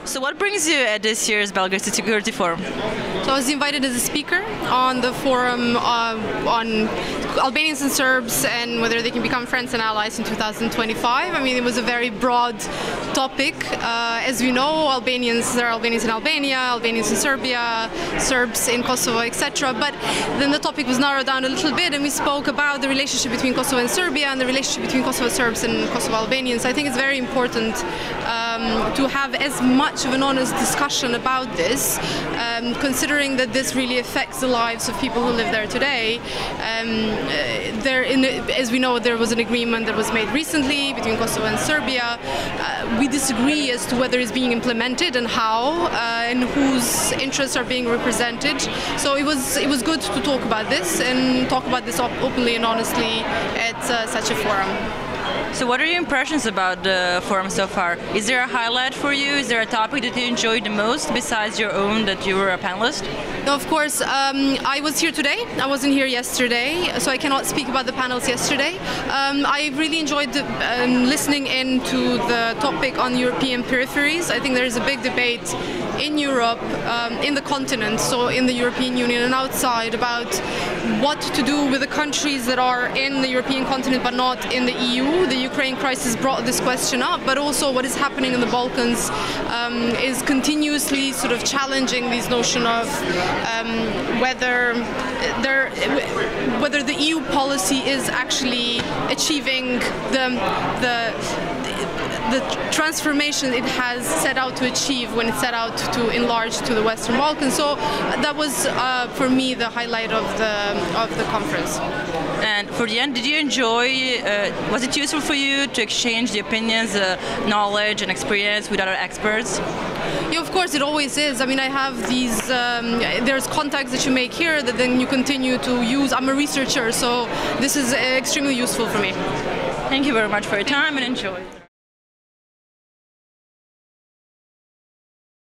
So what brings you at this year's Belgrade Security Forum? So I was invited as a speaker on the forum on Albanians and Serbs and whether they can become friends and allies in 2025. I mean, it was a very broad topic. As we know, there are Albanians in Albania, Albanians in Serbia, Serbs in Kosovo, etc. But then the topic was narrowed down a little bit, and we spoke about the relationship between Kosovo and Serbia and the relationship between Kosovo Serbs and Kosovo Albanians. I think it's very important to have as much of an honest discussion about this, considering that this really affects the lives of people who live there today. As we know, there was an agreement that was made recently between Kosovo and Serbia. We disagree as to whether it's being implemented and how, and whose interests are being represented. So it was good to talk about this and talk about this openly and honestly at such a forum. So what are your impressions about the forum so far? Is there a highlight for you? Is there a topic that you enjoyed the most besides your own, that you were a panelist? No, of course. I was here today. I wasn't here yesterday, so I cannot speak about the panels yesterday. I really enjoyed listening in to the topic on European peripheries. I think there is a big debate in Europe, in the continent, so in the European Union and outside, about what to do with the countries that are in the European continent but not in the EU. The Ukraine crisis brought this question up, but also what is happening in the Balkans is continuously sort of challenging this notion of whether the EU policy is actually achieving the transformation it has set out to achieve when it set out to enlarge to the Western Balkans. So that was, for me, the highlight of the conference. And for the end, did you enjoy, was it useful for you to exchange the opinions, knowledge and experience with other experts? Yeah, of course, it always is. I mean, I have these, there's contacts that you make here that then you continue to use. I'm a researcher, so this is extremely useful for me. Thank you very much for your time and enjoy.